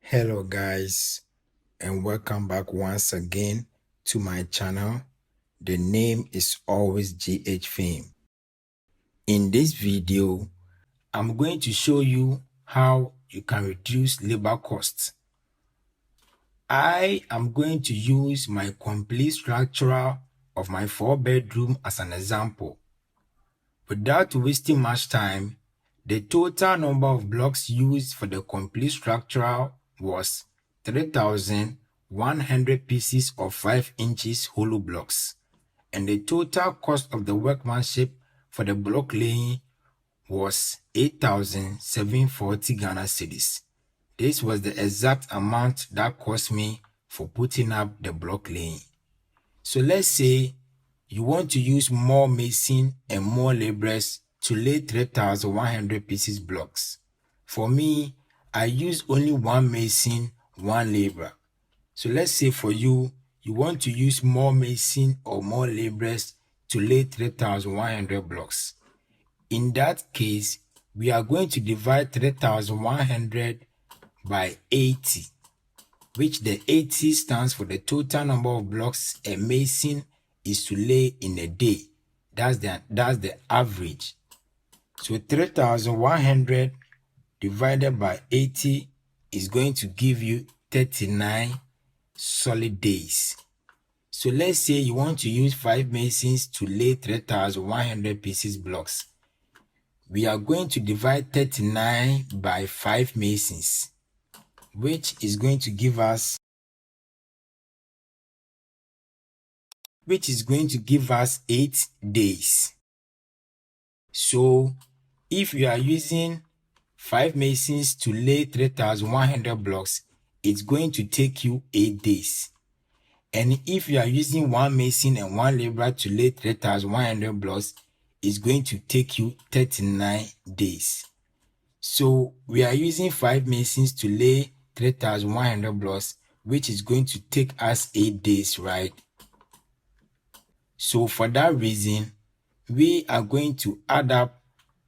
Hello guys, and welcome back once again to my channel. The name is always GH Fame. In this video, I'm going to show you how you can reduce labor costs. I am going to use my complete structure of my 4-bedroom as an example. Without wasting much time, the total number of blocks used for the complete structure was 3,100 pieces of 5 inches hollow blocks, and the total cost of the workmanship for the block laying was 8,740 Ghana cedis. This was the exact amount that cost me for putting up the block laying. So let's say you want to use more mason and more laborers to lay 3,100 pieces blocks. For me, I use only one mason, one laborer. So let's say for you, you want to use more mason or more laborers to lay 3,100 blocks. In that case, we are going to divide 3,100 by 80, which the 80 stands for the total number of blocks a mason is to lay in a day. That's the average. So 3,100 divided by 80 is going to give you 39 solid days. So let's say you want to use 5 masons to lay 3,100 pieces blocks. We are going to divide 39 by 5 masons, which is going to give us 8 days. So if you are using 5 masons to lay 3,100 blocks, it's going to take you 8 days. And if you are using 1 mason and 1 laborer to lay 3,100 blocks, it's going to take you 39 days. So we are using 5 masons to lay 3,100 blocks, which is going to take us 8 days, right? So for that reason, we are going to add up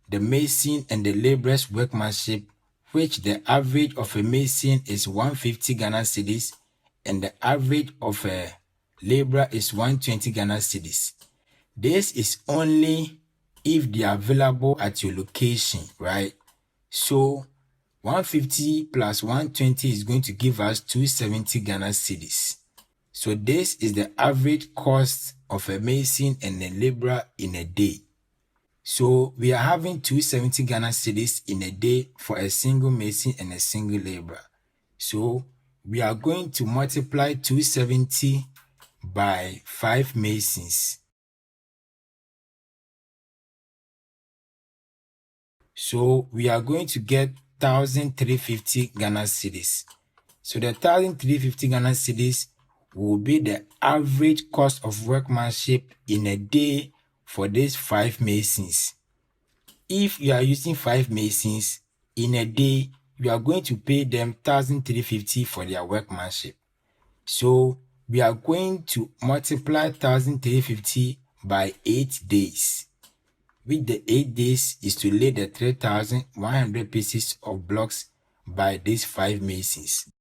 the mason and the laborer's workmanship, which the average of a mason is 150 Ghana cedis and the average of a laborer is 120 Ghana cedis. This is only if they are available at your location, right? So 150 plus 120 is going to give us 270 Ghana cedis. So this is the average cost of a mason and a laborer in a day. So we are having 270 Ghana cedis in a day for a single mason and a single laborer. So we are going to multiply 270 by 5 masons. So we are going to get 1,350 Ghana cedis. So the 1,350 Ghana cedis will be the average cost of workmanship in a day for these 5 masons. If you are using 5 masons in a day, you are going to pay them 1,350 for their workmanship. So we are going to multiply 1,350 by 8 days, which the 8 days is to lay the 3,100 pieces of blocks by these 5 masons.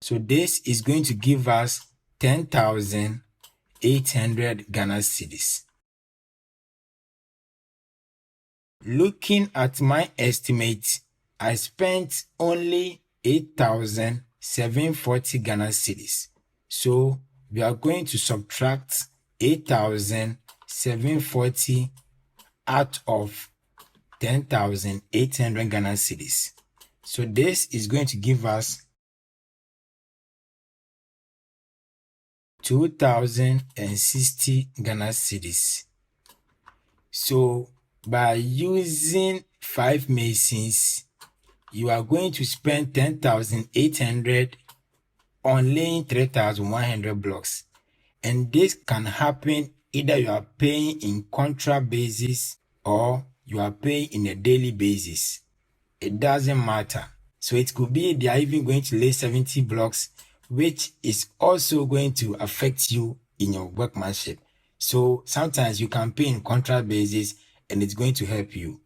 So this is going to give us 10,800 Ghana cedis. Looking at my estimate, I spent only 8,740 Ghana cedis. So we are going to subtract 8,740 out of 10,800 Ghana cedis. So this is going to give us 2,060 Ghana cedis. So by using 5 masons, you are going to spend 10,800 on laying 3,100 blocks. And this can happen either you are paying in contract basis or you are paying in a daily basis. It doesn't matter. So it could be they are even going to lay 70 blocks, which is also going to affect you in your workmanship. So sometimes you can pay in contract basis and it's going to help you.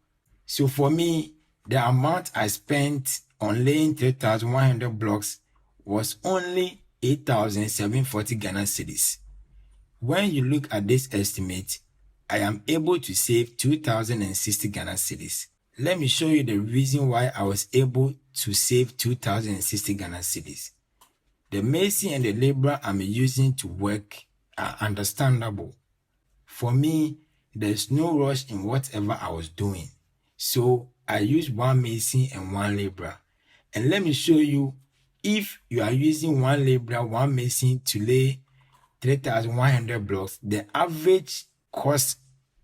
So for me, the amount I spent on laying 3,100 blocks was only 8,740 Ghana cedis. When you look at this estimate, I am able to save 2,060 Ghana cedis. Let me show you the reason why I was able to save 2,060 Ghana cedis. The mason and the laborer I'm using to work are understandable. For me, there's no rush in whatever I was doing. So I used one mason and one laborer. And let me show you, if you are using one laborer, one mason to lay 3,100 blocks, the average cost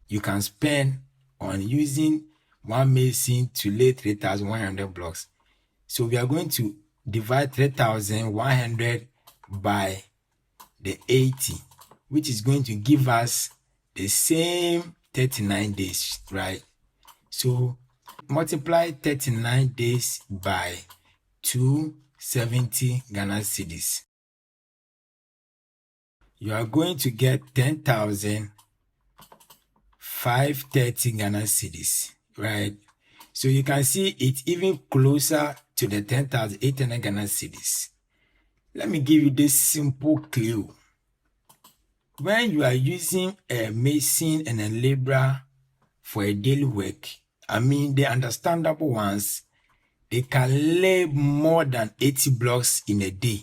you can spend on using one mason to lay 3,100 blocks. So we are going to divide 3,100 by the 80, which is going to give us the same 39 days, right? So multiply 39 days by 270 Ghana cedis. You are going to get 10,530 Ghana cedis, right? So you can see it's even closer to the 10,800 Ghana cedis. Let me give you this simple clue. When you are using a mason and a laborer for a daily work, the understandable ones, they can lay more than 80 blocks in a day.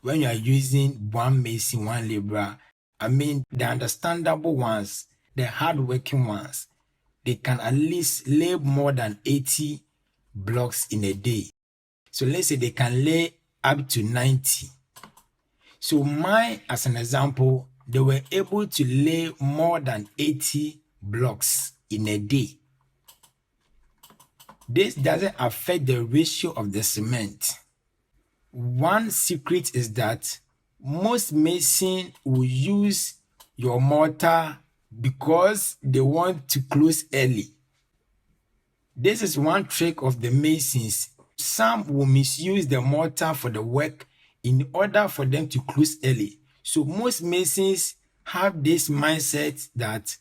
When you are using one mason, one laborer, the understandable ones, the hardworking ones, they can at least lay more than 80 blocks in a day. So let's say they can lay up to 90. So mine, as an example, they were able to lay more than 80 blocks in a day. This doesn't affect the ratio of the cement. One secret is that most masons will use your mortar because they want to close early. This is one trick of the masons. Some will misuse the mortar for the work in order for them to close early. So most masons have this mindset that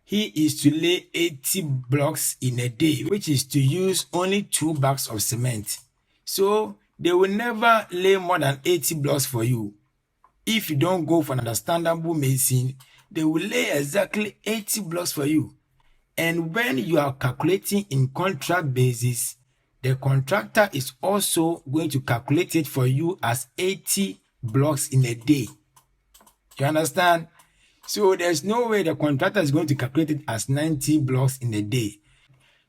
he is to lay 80 blocks in a day, which is to use only 2 bags of cement. So they will never lay more than 80 blocks for you. If you don't go for an understandable mason, they will lay exactly 80 blocks for you. And when you are calculating in contract basis, the contractor is also going to calculate it for you as 80 blocks in a day. You understand? So there's no way the contractor is going to calculate it as 90 blocks in a day.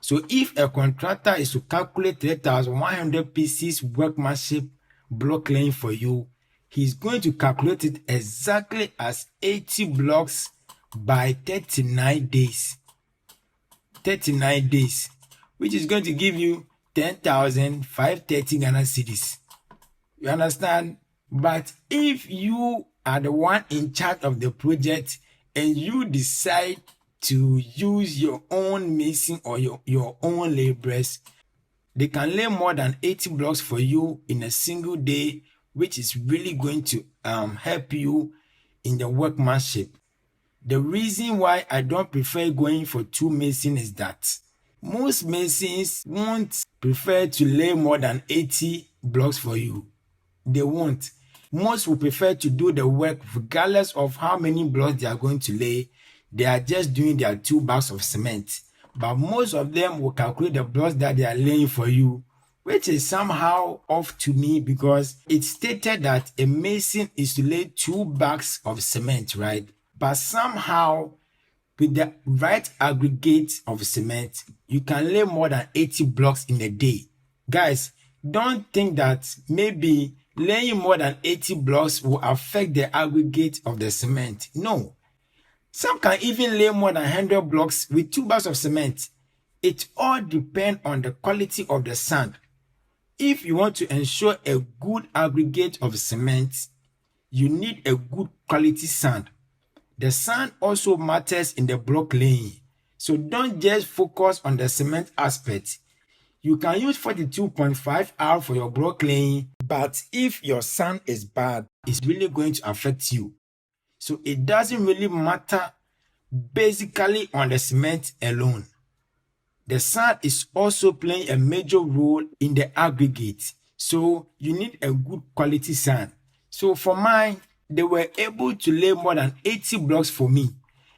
So if a contractor is to calculate 3,100 pieces workmanship block laying for you, he's going to calculate it exactly as 80 blocks by 39 days. 39 days, which is going to give you 10,530 Ghana cedis. You understand? But if you are the one in charge of the project and you decide to use your own mason or your own laborers, they can lay more than 80 blocks for you in a single day, which is really going to help you in the workmanship. The reason why I don't prefer going for 2 masons is that most masons won't prefer to lay more than 80 blocks for you. They won't. Most will prefer to do the work regardless of how many blocks they are going to lay. They are just doing their 2 bags of cement. But most of them will calculate the blocks that they are laying for you, which is somehow off to me because it stated that a mason is to lay 2 bags of cement, right? But somehow, with the right aggregate of cement, you can lay more than 80 blocks in a day. Guys, don't think that maybe laying more than 80 blocks will affect the aggregate of the cement. No. Some can even lay more than 100 blocks with 2 bags of cement. It all depends on the quality of the sand. If you want to ensure a good aggregate of cement, you need a good quality sand. The sand also matters in the block laying. So don't just focus on the cement aspect. You can use 42.5R for your block laying, but if your sand is bad, it's really going to affect you. So it doesn't really matter basically on the cement alone. The sand is also playing a major role in the aggregate. So you need a good quality sand. So for mine, they were able to lay more than 80 blocks for me.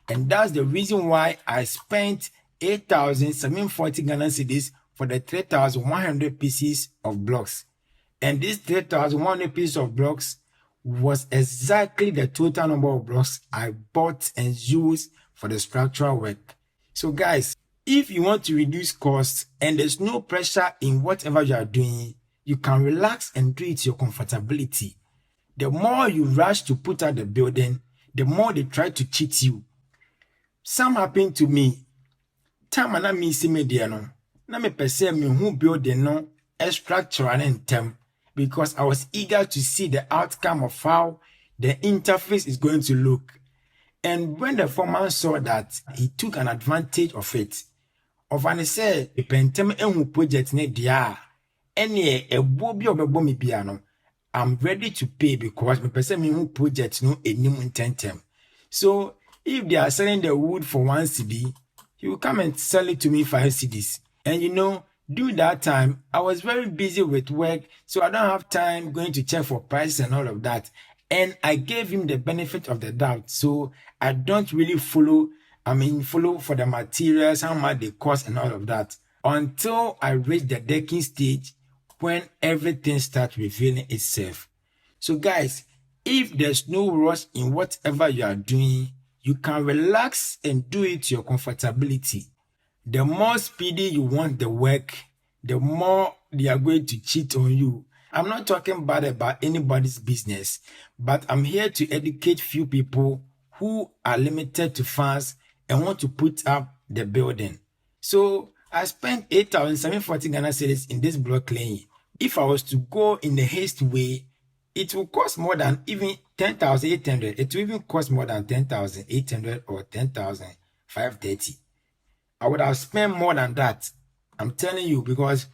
And that's the reason why I spent 8,740 Ghana cedis for the 3,100 pieces of blocks. And this 3,100 pieces of blocks was exactly the total number of blocks I bought and used for the structural work. So guys, if you want to reduce costs and there's no pressure in whatever you are doing, you can relax and do it to your comfortability. The more you rush to put out the building, the more they try to cheat you. Some happened to me. Time na me see me there no. Na me pese me who building no structural and term because I was eager to see the outcome of how the interface is going to look. And when the foreman saw that, he took an advantage of it. Of an say, the pentem enhu project ne dia, any a bobi obebo me biano. I'm ready to pay because me person me who project no enim intentem. So if they are selling the wood for 1 cedi, he will come and sell it to me 5 cedis. And you know, during that time, I was very busy with work, so I don't have time going to check for prices and all of that. And I gave him the benefit of the doubt, so I don't really follow for the materials, how much they cost and all of that, until I reach the decking stage when everything starts revealing itself. So guys, if there's no rush in whatever you are doing, you can relax and do it to your comfortability. The more speedy you want the work, the more they are going to cheat on you. I'm not talking bad about anybody's business, but I'm here to educate few people who are limited to funds and want to put up the building. So I spent 8,740 Ghana cedis in this block laying. If I was to go in the haste way, it will cost more than even 10,800. It will even cost more than 10,800 or 10,530. I would have spent more than that. I'm telling you, because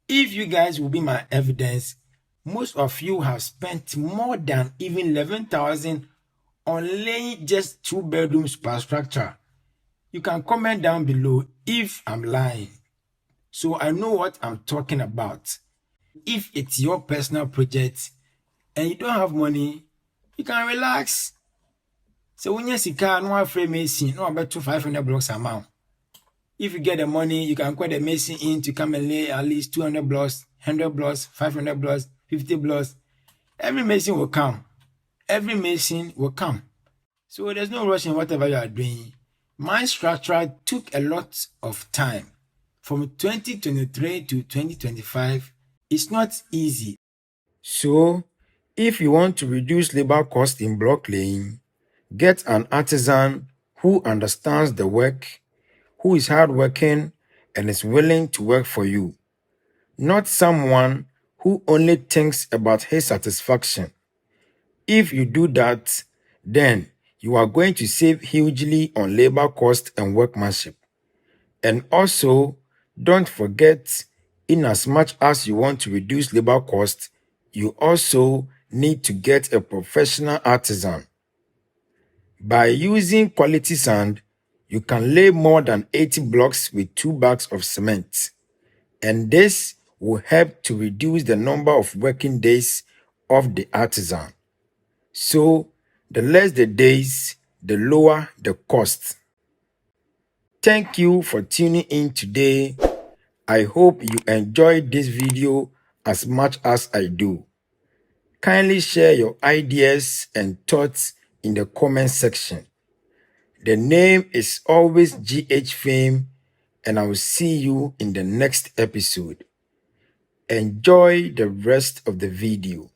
if you guys will be my evidence, most of you have spent more than even 11,000 on laying just 2 bedrooms per structure. You can comment down below if I'm lying, so I know what I'm talking about. If it's your personal project and you don't have money, you can relax. So when you see car, no frame mason, no about 500 blocks amount. If you get the money, you can call the mason in to come and lay at least 200 blocks, 100 blocks, 500 blocks, 50 blocks. Every mason will come. Every mason will come. So there's no rush in whatever you are doing. My structure took a lot of time. From 2023 to 2025, it's not easy. So, if you want to reduce labor cost in block laying, get an artisan who understands the work, who is hardworking and is willing to work for you, not someone who only thinks about his satisfaction. If you do that, then you are going to save hugely on labor cost and workmanship. And also, don't forget, in as much as you want to reduce labor cost, you also need to get a professional artisan. By using quality sand, you can lay more than 80 blocks with 2 bags of cement. And this will help to reduce the number of working days of the artisan. So, the less the days, the lower the cost. Thank you for tuning in today. I hope you enjoyed this video as much as I do. Kindly share your ideas and thoughts in the comment section. The name is always GH Fame, and I will see you in the next episode. Enjoy the rest of the video.